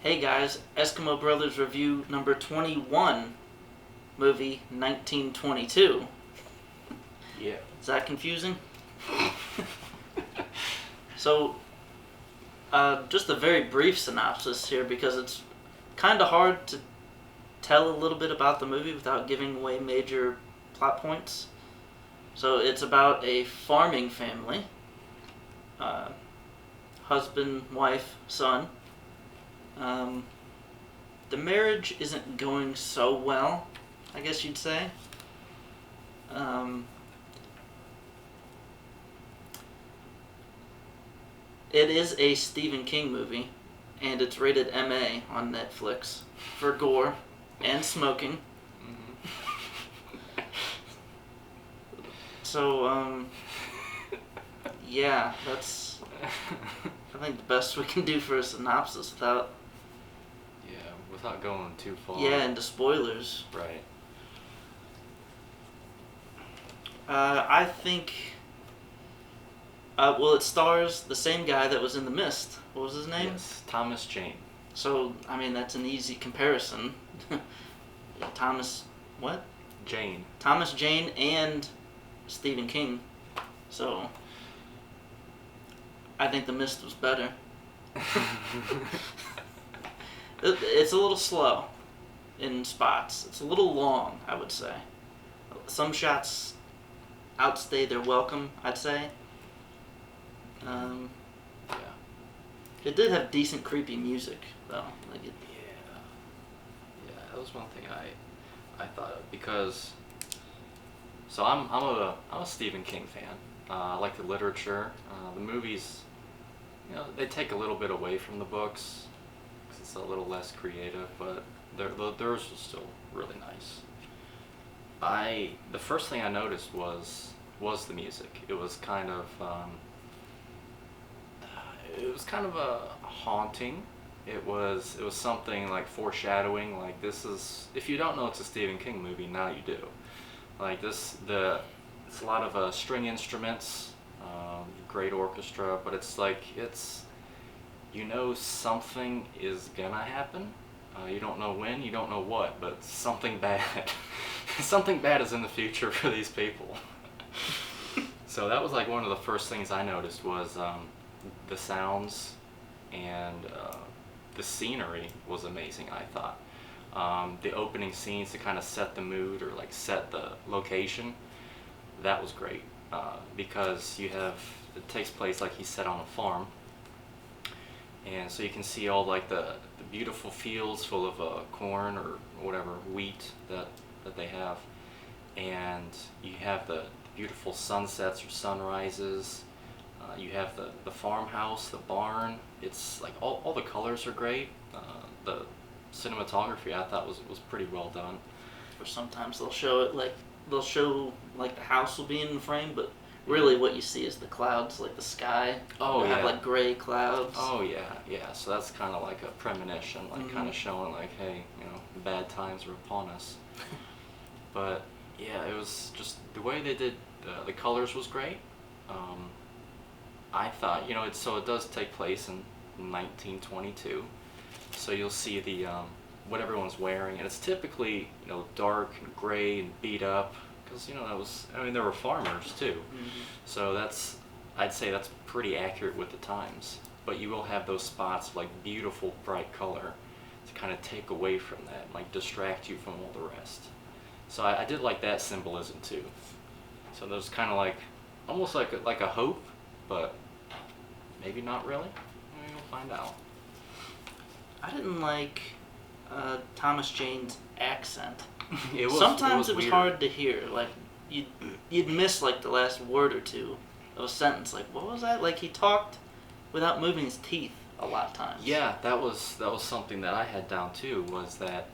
Hey guys, Eskimo Brothers review number 21, movie 1922. Yeah. Is that confusing? So, just a very brief synopsis here because it's kind of hard to tell a little bit about the movie without giving away major plot points. So it's about a farming family, husband, wife, son. The marriage isn't going so well, I guess you'd say. It is a Stephen King movie, and it's rated MA on Netflix for gore and smoking. Mm-hmm. So, yeah, that's, I think, the best we can do for a synopsis without... Yeah, without going too far. Yeah, into spoilers. Right. I think... well, it stars the same guy that was in The Mist. What was his name? Yes, Thomas Jane. So, I mean, that's an easy comparison. Thomas... what? Jane. Thomas Jane and Stephen King. So, I think The Mist was better. It's a little slow in spots. It's a little long, I would say. Some shots outstay their welcome, I'd say. Yeah. It did have decent creepy music, though. Yeah, that was one thing I thought of because. So I'm a Stephen King fan. I like the literature. The movies, they take a little bit away from the books because it's a little less creative, but theirs was still really nice. The first thing I noticed was the music. It was kind of a haunting. It was something like foreshadowing. Like, this is, if you don't know it's a Stephen King movie, now you do. Like it's a lot of string instruments, great orchestra, but it's something is gonna happen. You don't know when, you don't know what, but something bad, something bad is in the future for these people. So that was like one of the first things I noticed was the sounds and the scenery was amazing, I thought. The opening scenes to kind of set the mood or like set the location, that was great because it takes place, like he said, on a farm, and so you can see all like the beautiful fields full of corn or whatever, wheat that they have, and you have the beautiful sunsets or sunrises. You have the farmhouse, the barn. It's like all the colors are great. The cinematography I thought was pretty well done. Or sometimes they'll show the house will be in the frame, but really what you see is the clouds, like the sky. Oh, they yeah. have like gray clouds. Oh yeah. So that's kind of like a premonition, like kind of showing like, hey, bad times are upon us. But yeah, it was just the way they did the colors was great. I thought, it does take place in 1922, so you'll see the what everyone's wearing, and it's typically dark and gray and beat up because there were farmers too. So I'd say that's pretty accurate with the times. But you will have those spots of like beautiful bright color to kind of take away from that, like distract you from all the rest. So I did like that symbolism too. So there's kind of like almost like a hope, but maybe not really. Maybe we'll find out. I didn't like Thomas Jane's accent. Sometimes it was weird. hard to hear. Like you'd miss like the last word or two of a sentence. Like, what was that? Like, he talked without moving his teeth a lot of times. Yeah, that was something that I had down too. Was that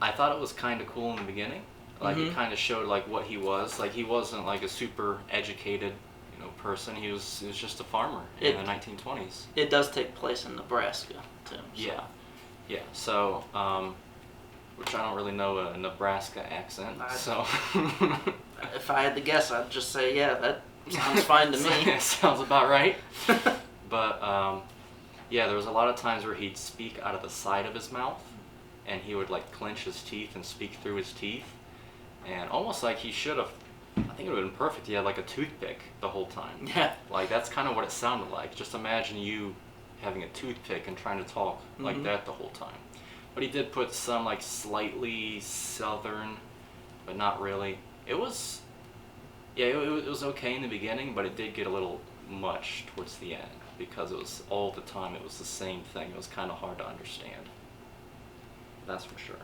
I thought it was kind of cool in the beginning. Like it kind of showed like what he was. Like he wasn't like a super educated person. He was just a farmer in the 1920s. It does take place in Nebraska too. So. Yeah. So, which I don't really know a Nebraska accent. So, if I had to guess, I'd just say, yeah, that sounds fine to me. Sounds about right. But Yeah, there was a lot of times where he'd speak out of the side of his mouth, and he would like clench his teeth and speak through his teeth, and almost like he should have. I think it would have been perfect. He had like a toothpick the whole time. Yeah. Like that's kind of what it sounded like. Just imagine you having a toothpick and trying to talk like that the whole time. But he did put some like slightly southern, but not really. It was, yeah, it was okay in the beginning, but it did get a little much towards the end because it was all the time. It was the same thing. It was kind of hard to understand. That's for sure.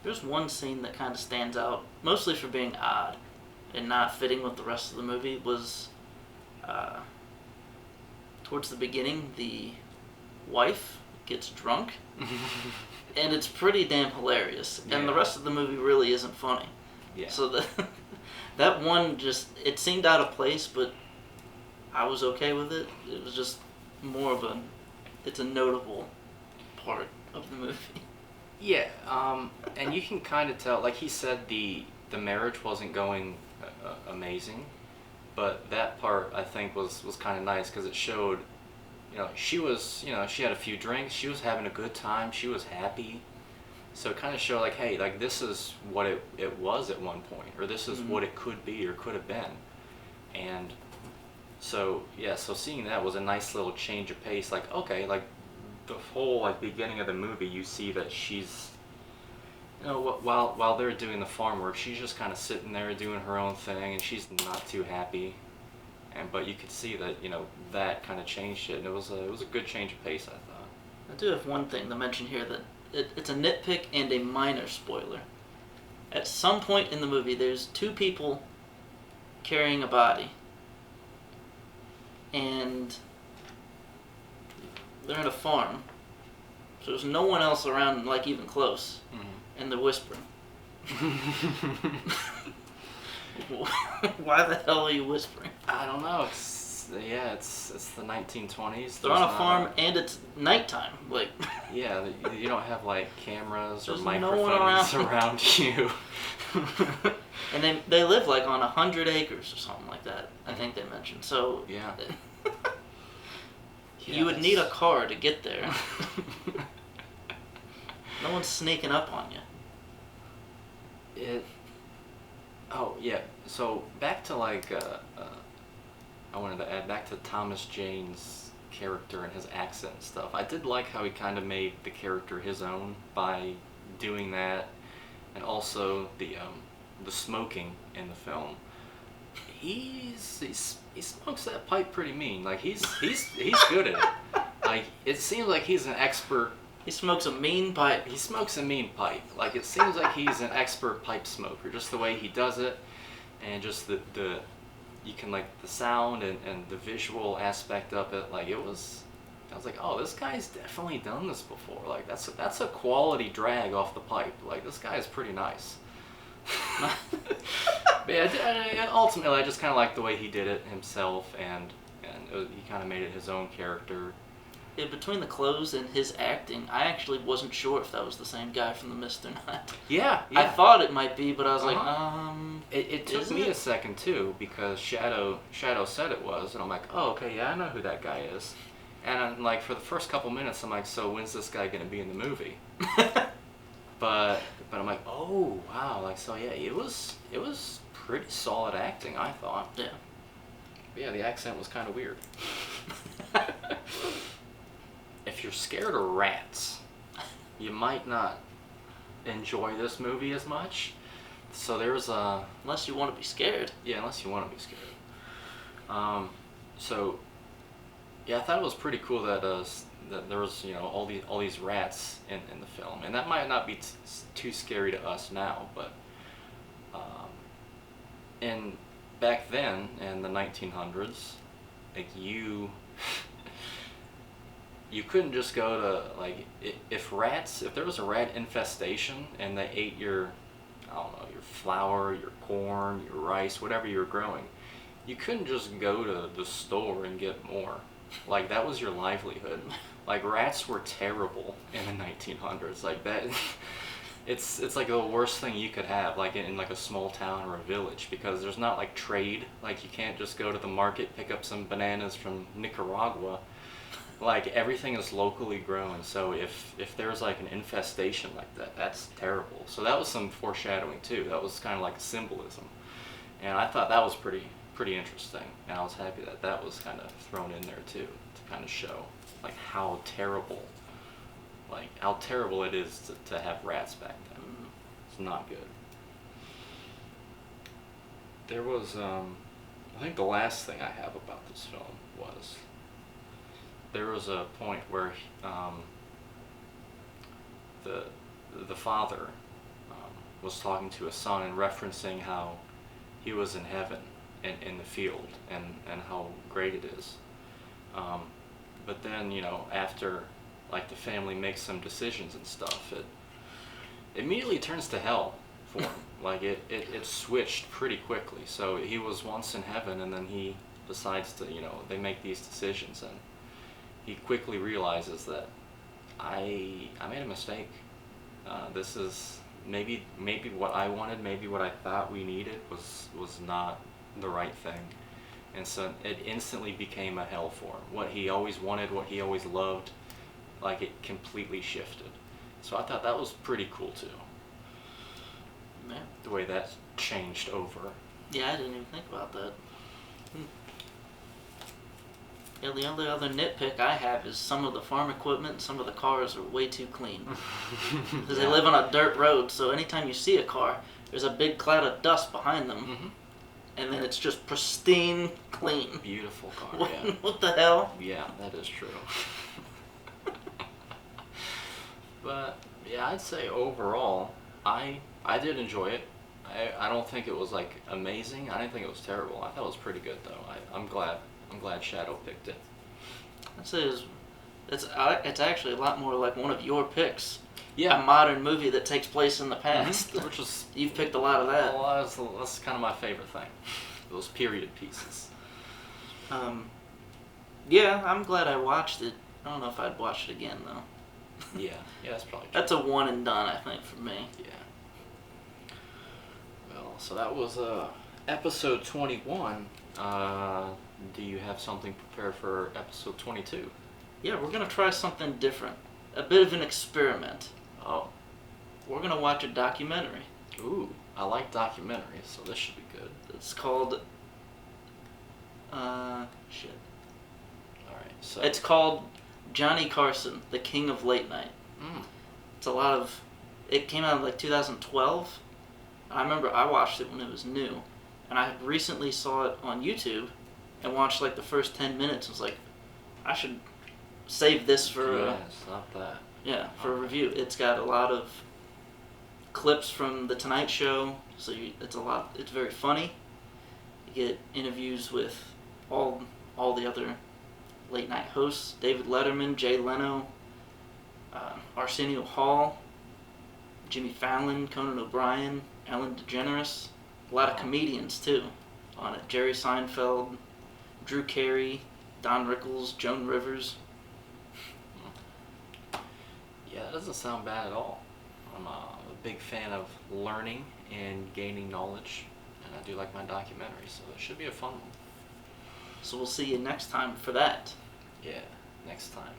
There's one scene that kind of stands out, mostly for being odd and not fitting with the rest of the movie, was towards the beginning, the wife gets drunk, and it's pretty damn hilarious, and the rest of the movie really isn't funny. Yeah. So that one just, it seemed out of place, but I was okay with it. It was just more of it's a notable part of the movie. Yeah, and you can kind of tell, like he said, the marriage wasn't going amazing, but that part I think was kind of nice because it showed, she had a few drinks, she was having a good time, she was happy, so it kind of showed like, hey, like this is what it was at one point, or this is what it could be or could have been, and so seeing that was a nice little change of pace, like okay, like the whole like beginning of the movie, you see that she's, while they're doing the farm work, she's just kind of sitting there doing her own thing, and she's not too happy. But you could see that that kind of changed it, and it was a good change of pace, I thought. I do have one thing to mention here that it's a nitpick and a minor spoiler. At some point in the movie, there's two people carrying a body, and they're in a farm, so there's no one else around, like even close, and they're whispering. Why the hell are you whispering? I don't know. It's the 1920s. They're on a farm and it's nighttime. Like yeah, you don't have like cameras or there's microphones no one around you. And they live like on 100 acres or something like that. I think they mentioned. So yeah. You would need a car to get there. No one's sneaking up on you. Oh yeah. So back to like I wanted to add back to Thomas Jane's character and his accent and stuff. I did like how he kind of made the character his own by doing that, and also the smoking in the film. He smokes that pipe pretty mean. Like he's good at it. Like it seems like he's an expert. He smokes a mean pipe. He smokes a mean pipe. Like it seems like he's an expert pipe smoker. Just the way he does it, and just the you can like the sound and the visual aspect of it. Like I was like, oh, this guy's definitely done this before. Like that's a quality drag off the pipe. Like this guy is pretty nice. But yeah, ultimately, I just kind of liked the way he did it himself, and he kind of made it his own character. Yeah, between the clothes and his acting, I actually wasn't sure if that was the same guy from The Mist or not. Yeah. I thought it might be, but I was like, It took me a second too, because Shadow said it was, and I'm like, oh, okay, yeah, I know who that guy is. And I'm like, for the first couple minutes, I'm like, so when's this guy gonna be in the movie? But I'm like, oh wow, like so yeah, it was pretty solid acting, I thought. Yeah. But yeah, the accent was kind of weird. If you're scared of rats, you might not enjoy this movie as much. So there's a... Unless you want to be scared. Yeah, unless you want to be scared. So yeah, I thought it was pretty cool that that there was all these rats in the film, and that might not be too scary to us now, but and back then in the 1900s, like you couldn't just go to like if there was a rat infestation and they ate your flour, your corn, your rice, whatever you were growing, you couldn't just go to the store and get more. Like that was your livelihood. Like rats were terrible in the 1900s. Like that, it's like the worst thing you could have, like in like a small town or a village, because there's not like trade. Like you can't just go to the market, pick up some bananas from Nicaragua. like everything is locally grown, so if there's like an infestation like that, that's terrible. So that was some foreshadowing too. That was kind of like symbolism, and I thought that was pretty interesting, and I was happy that that was kind of thrown in there too, to kind of show like how terrible it is to have rats back then. It's not good. There was I think the last thing I have about this film was there was a point where the father was talking to his son and referencing how he was in heaven in the field and how great it is. But then, after like the family makes some decisions and stuff, it immediately turns to hell for him. Like it switched pretty quickly. So he was once in heaven, and then he decides to, they make these decisions, and he quickly realizes that I made a mistake. This is maybe what I wanted, maybe what I thought we needed was not the right thing. And so it instantly became a hell for him. What he always wanted, what he always loved, like it completely shifted. So I thought that was pretty cool too. Yeah. The way that changed over. Yeah, I didn't even think about that. Yeah, the only other nitpick I have is some of the farm equipment and some of the cars are way too clean. Because they live on a dirt road, so anytime you see a car, there's a big cloud of dust behind them. Mm-hmm. And then it's just pristine clean. Beautiful car, What, yeah. what the hell? Yeah, that is true. But, yeah, I'd say overall, I did enjoy it. I don't think it was, like, amazing. I didn't think it was terrible. I thought it was pretty good, though. I'm glad Shadow picked it. I'd say it's actually a lot more like one of your picks. Yeah. A modern movie that takes place in the past. Mm-hmm. Which is... You've picked a lot of that. Well, that's kind of my favorite thing. Those period pieces. Yeah, I'm glad I watched it. I don't know if I'd watch it again, though. Yeah, that's probably true. That's a one and done, I think, for me. Yeah. Well, so that was episode 21. Do you have something prepared for episode 22? Yeah, we're going to try something different. A bit of an experiment. Oh. We're going to watch a documentary. Ooh, I like documentaries, so this should be good. It's called... shit. Alright, so... It's called Johnny Carson, the King of Late Night. It's a lot of... It came out in like 2012. I remember I watched it when it was new. And I recently saw it on YouTube and watched like the first 10 minutes and was like, I should save this for stop that. Yeah, for a review. It's got a lot of clips from The Tonight Show, so it's very funny. You get interviews with all the other late night hosts: David Letterman, Jay Leno, Arsenio Hall, Jimmy Fallon, Conan O'Brien, Ellen DeGeneres. A lot of comedians too on it: Jerry Seinfeld, Drew Carey, Don Rickles, Joan Rivers. Yeah, that doesn't sound bad at all. I'm a big fan of learning and gaining knowledge, and I do like my documentaries, so it should be a fun one. So we'll see you next time for that. Yeah, next time.